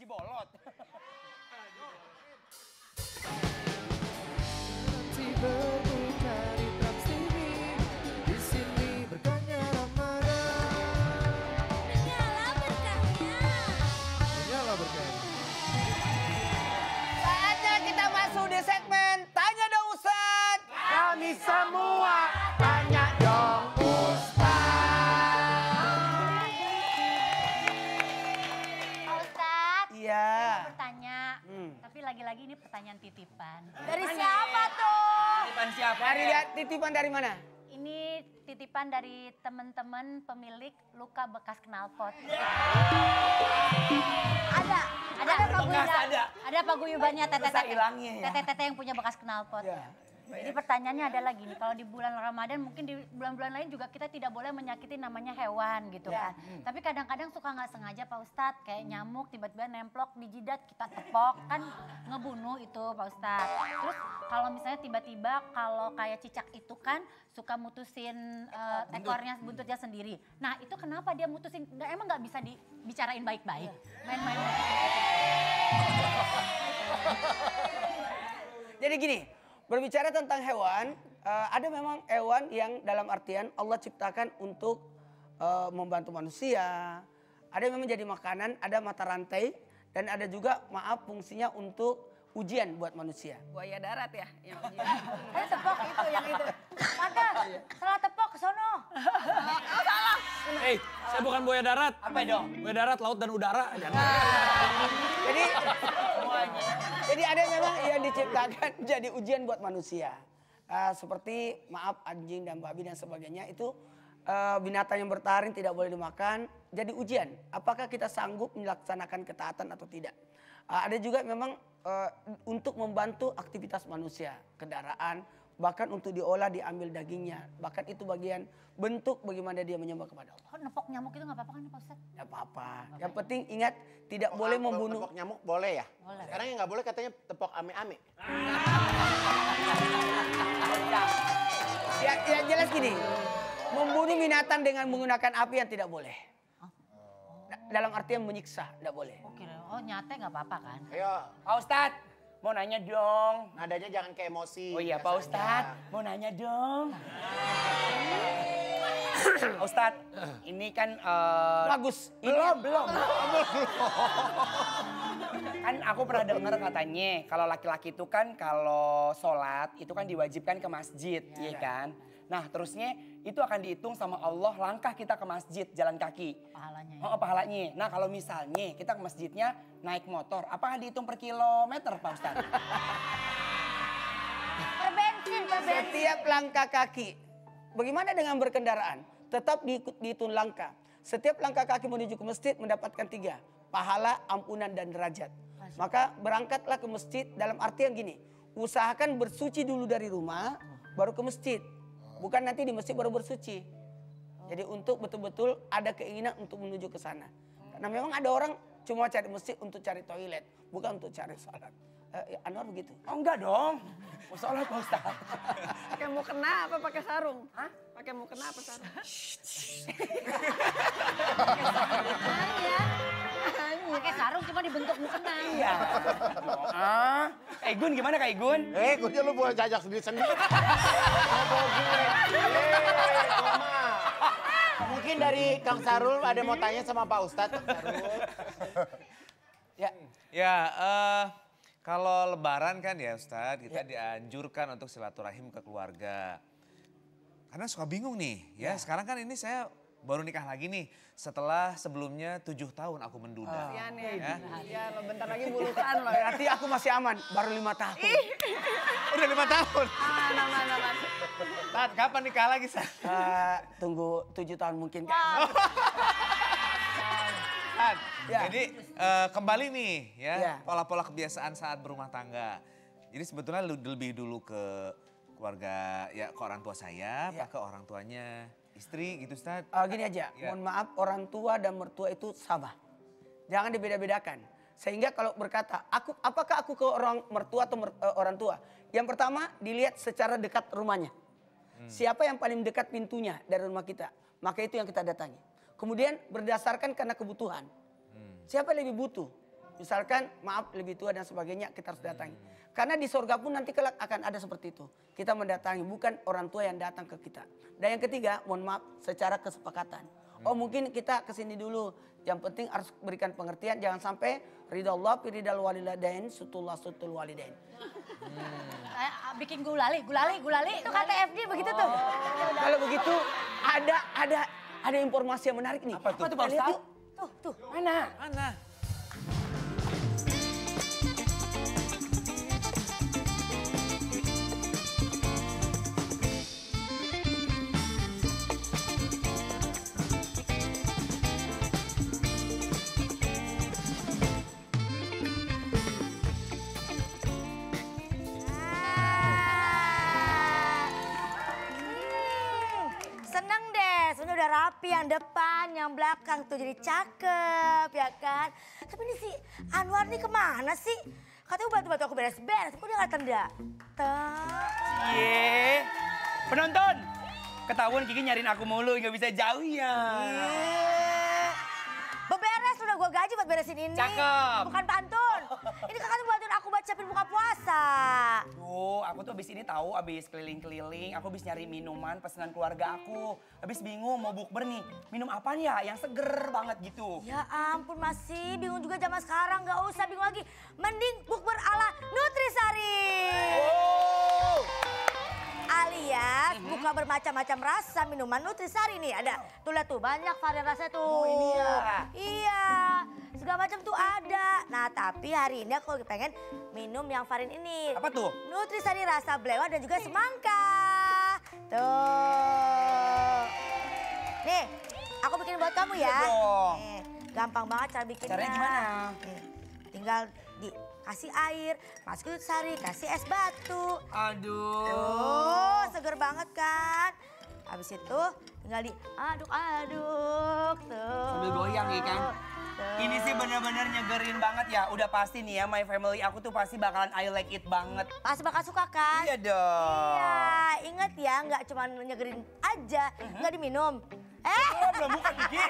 bolot. Berbuka di Trans TV, di sini berkahnya Ramadan. Menyala berkahnya. Menyala berkahnya. Saatnya kita masuk di segmen Tanya Dong Ustadz. Kami semua tanya dong Pak Ustadz, Iya. saya mau bertanya. Tapi lagi-lagi ini pertanyaan titipan. Dari siapa tuh? Titipan siapa? Titipan dari mana? Ini titipan dari teman-teman pemilik luka bekas knalpot. Ada Ada. paguyubannya Susah hilangnya ya. teteh yang punya bekas knalpot. Ya. Jadi pertanyaannya adalah gini, kalau di bulan Ramadan mungkin di bulan-bulan lain juga kita tidak boleh menyakiti namanya hewan gitu kan. Tapi kadang-kadang suka nggak sengaja Pak Ustadz, kayak nyamuk tiba-tiba nemplok di jidat kita tepok kan ngebunuh itu Pak Ustadz. Terus kalau misalnya tiba-tiba kalau kayak cicak itu kan suka mutusin ekornya buntutnya sendiri. Nah itu kenapa dia mutusin? Emang nggak bisa dibicarain baik-baik? Main-main. Jadi gini, berbicara tentang hewan, ada memang hewan yang dalam artian Allah ciptakan untuk membantu manusia. Ada yang memang jadi makanan, ada mata rantai, dan ada juga fungsinya untuk ujian buat manusia. Buaya darat ya yang ujian. Tepok itu yang itu. Mata, salah tepok ke sono. Saya bukan buaya darat. Apa dong? Buaya darat, laut dan udara. Jadi jadi ada memang yang diciptakan jadi ujian buat manusia. Seperti anjing dan babi dan sebagainya itu binatang yang bertaring tidak boleh dimakan. Jadi ujian, apakah kita sanggup melaksanakan ketaatan atau tidak. Ada juga memang untuk membantu aktivitas manusia, kendaraan, bahkan untuk diolah diambil dagingnya. Bahkan itu bagian bentuk bagaimana dia menyembah kepada Allah. Kok nepok nyamuk itu nggak apa-apa kan Pak Ustadz? Tidak apa-apa. Yang penting ingat tidak boleh membunuh. Tepok nyamuk boleh ya? Boleh. Sekarang yang nggak boleh katanya tepok ame-ame. Ya jelas gini, membunuh binatang dengan menggunakan api yang tidak boleh. Dalam artian menyiksa, tidak boleh. Oke, nyate nggak apa-apa kan? Ayo, Pak Ustadz, mau nanya dong. nadanya jangan ke emosi. Oh iya Pak biasanya. Ustadz, mau nanya dong. Pak Ustadz, ini kan... Bagus. Belum. Kan aku pernah dengar katanya kalau laki-laki itu kan kalau sholat itu kan diwajibkan ke masjid, iya kan? Nah terusnya itu akan dihitung sama Allah langkah kita ke masjid jalan kaki. Pahalanya ya. Oh pahalanya. Nah kalau misalnya kita ke masjidnya naik motor, apakah dihitung per kilometer Pak Ustadz? Per bensin. Setiap langkah kaki. Bagaimana dengan berkendaraan? Tetap dihitung langkah. Setiap langkah kaki menuju ke masjid mendapatkan 3. Pahala, ampunan, dan derajat. Maka berangkatlah ke masjid dalam artian gini. Usahakan bersuci dulu dari rumah, baru ke masjid. Bukan nanti di masjid baru bersuci. Jadi untuk betul-betul ada keinginan untuk menuju ke sana. Karena memang ada orang cuma cari masjid untuk cari toilet. Bukan untuk cari sholat. Anwar begitu? Oh enggak dong. Mau sholat Pak Ustadz. Pakai mukena apa pakai sarung? Hah? Pakai mukena apa sarung? Pakai sarung cuma dibentuk mukena. Iya. Kak Igun gimana Kak Igun? Gue lu boleh jajak sendiri-sendiri. Mungkin dari Kang Sarul ada mau tanya sama Pak Ustadz. Kang Sarul. Ya, kalau lebaran kan ya Ustadz, kita dianjurkan untuk silaturahim ke keluarga. Karena suka bingung nih, ya sekarang kan ini saya baru nikah lagi nih. Setelah sebelumnya 7 tahun aku menduda. Kasian ya. Iya, bentar lagi bulusan loh ya. Berarti aku masih aman, baru 5 tahun. Udah 5 tahun. Aman. Tat, kapan nikah lagi, San? Tunggu 7 tahun mungkin. San, Ya. jadi kembali nih Ya. ya, pola-pola kebiasaan saat berumah tangga. Jadi sebetulnya lebih dulu ke keluarga, ya ke orang tua saya, Ya. apa ke orang tuanya istri gitu Ustaz. Gini aja, Ya. mohon maaf orang tua dan mertua itu sama. Jangan dibeda-bedakan. Sehingga kalau berkata, apakah aku ke orang mertua atau orang tua? Yang pertama dilihat secara dekat rumahnya. Siapa yang paling dekat pintunya dari rumah kita, maka itu yang kita datangi. Kemudian berdasarkan karena kebutuhan. Siapa yang lebih butuh? Misalkan maaf lebih tua dan sebagainya kita harus datangi. Karena di surga pun nanti kelak akan ada seperti itu. Kita mendatangi bukan orang tua yang datang ke kita. Dan yang ketiga mohon maaf secara kesepakatan. Oh mungkin kita kesini dulu. Yang penting harus berikan pengertian. Jangan sampai ridha Allah fi ridal walidain sutullah sutul walidain. Bikin gulali. Itu kata FD begitu tuh. Kalau begitu ada informasi yang menarik nih. Apa tuh? Kita lihat yuk. Tuh. Mana? Seneng deh, sebenarnya udah rapi yang depan, yang belakang tuh jadi cakep ya kan. Tapi ini si Anwar nih kemana sih? Katanya bantu-bantu aku beres-beres, kok dia gak datang? Ye, penonton, ketahuan Kiki nyariin aku mulu, nggak bisa jauh ya. Beberes udah gue gaji buat beresin ini. Cakep. Bukan pantun. Ini kakak tuh bantuin aku bacain buka puasa. Tuh, aku tuh abis ini tahu, abis keliling-keliling, aku abis nyari minuman pesanan keluarga aku. Abis bingung mau bukber nih, minum apa nih ya yang seger banget gitu. Ya ampun masih bingung juga zaman sekarang, gak usah bingung lagi. Mending bukber ala Nutrisari. Alias buka bermacam-macam rasa minuman Nutrisari nih. Ada, tuh lihat tuh banyak varian rasanya tuh. Oh, ini ya? Iya, segala macam tuh ada. Nah tapi hari ini aku pengen minum yang varian ini. Apa tuh? Nutrisari rasa belewah dan juga semangka. Tuh. Nih, aku bikin buat kamu ya. Iya dong. Nih, gampang banget cara bikinnya. Caranya gimana? Nih, tinggal dikasih air, masukin Nutrisari, kasih es batu. Aduh. Tuh, seger banget kan. Habis itu tinggal diaduk-aduk tuh. Sambil goyang ya kan? Tuh. Ini sih bener-bener nyegerin banget ya. Udah pasti nih ya, my family aku tuh pasti bakalan I like it banget. Pasti bakal suka kan? Iya dong. Iya, inget ya nggak cuma nyegerin aja, nggak diminum. Oh, belum buka Kiki,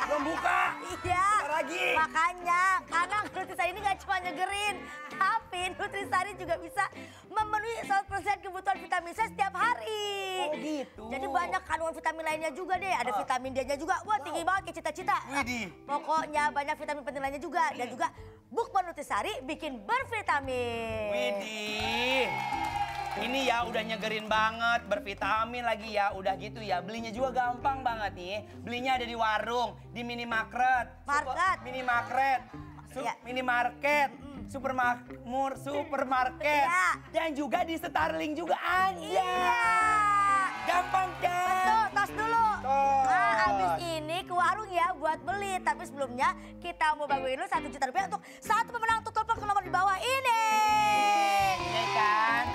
belum buka. Iya, Bentar lagi. makanya karena Nutrisari ini nggak cuma nyegerin, tapi Nutrisari juga bisa memenuhi 100% kebutuhan vitamin C setiap hari. Oh gitu. Jadi banyak kandungan vitamin lainnya juga deh, ada vitamin D-nya juga. Wah tinggi banget kayak cita-cita. Widih. Pokoknya banyak vitamin penting lainnya juga. Dan juga bukber Nutrisari bikin bervitamin. Widih. Ini ya udah nyegerin banget, bervitamin lagi ya. Udah gitu ya, belinya juga gampang banget nih. Belinya ada di warung, di minimarket. Market. Minimarket. Iya. Minimarket. Supermarket. Iya. Dan juga di Starling juga ada. Iya. Gampang kan? Betul, tos dulu. Tos. Nah, abis ini ke warung ya buat beli. Tapi sebelumnya kita mau bagiin lu 1 juta rupiah untuk satu pemenang untuk telepon ke nomor di bawah ini. Iya kan?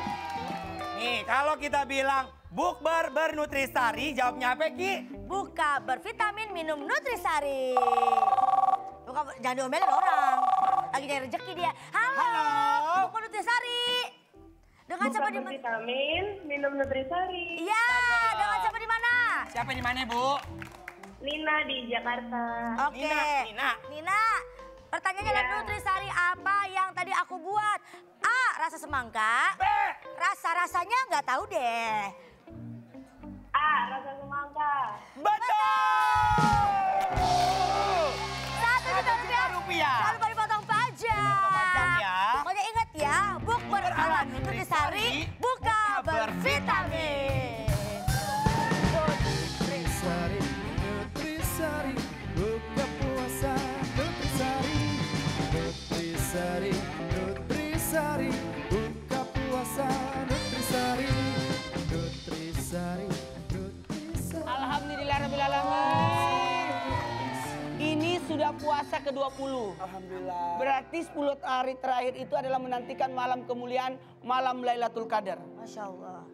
Nih, kalau kita bilang bukber bernutrisari, jawabnya apa Ki? Buka bervitamin minum Nutrisari. Buka, jangan diomelin orang. Lagi nyari rezeki dia. Halo. Buka Nutrisari. Dengan siapa di mana? Vitamin, minum Nutrisari. Iya, dengan siapa di mana? Siapa di mana, Bu? Nina di Jakarta. Oke. Nina. Nina, pertanyaannya adalah Nutrisari apa yang tadi aku buat? A, rasa semangka. B. Rasa-rasanya nggak tahu deh. A, rasa semangka. Betul! 1 juta rupiah. Jangan lupa dipotong pajak. pajak ya. Pokoknya ingat ya, bukber ala Nutrisari, buka bervitamin. Nutrisari, Nutrisari, buka puasa Nutrisari. Nutrisari, Nutrisari, buka puasa Nutrisari. Nutrisari, Nutrisari. Alhamdulillahirrahmanirrahim. Ini sudah puasa ke-20. Alhamdulillah. Berarti 10 hari terakhir itu adalah menantikan malam kemuliaan, malam Lailatul Qadar. Masya Allah.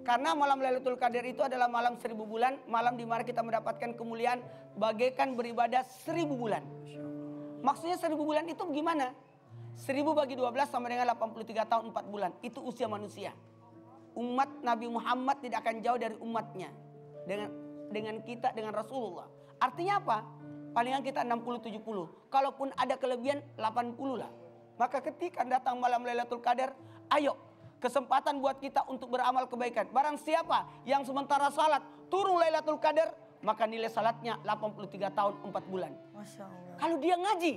Karena malam Lailatul Qadar itu adalah malam 1000 bulan, malam di mana kita mendapatkan kemuliaan bagaikan beribadah 1000 bulan. Maksudnya 1000 bulan itu gimana? 1000 bagi 12 sama dengan 83 tahun 4 bulan. Itu usia manusia. Umat Nabi Muhammad tidak akan jauh dari umatnya. Dengan kita, dengan Rasulullah. Artinya apa? palingan kita 60-70. Kalaupun ada kelebihan 80 lah. Maka ketika datang malam Lailatul Qadar, ayo kesempatan buat kita untuk beramal kebaikan. Barang siapa yang sementara salat turun Lailatul Qadar, maka nilai salatnya 83 tahun 4 bulan. Masya Allah. Kalau dia ngaji,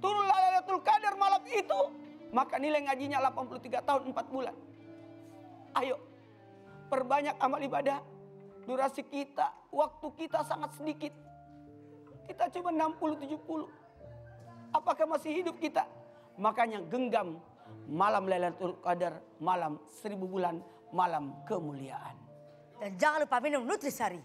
turun Lailatul Qadar malam itu, maka nilai ngajinya 83 tahun 4 bulan. Ayo, perbanyak amal ibadah. Durasi kita, waktu kita sangat sedikit. Kita cuma 60-70. Apakah masih hidup kita? Makanya genggam malam Lailatul Qadar, malam 1000 bulan, malam kemuliaan. Dan jangan lupa minum Nutrisari.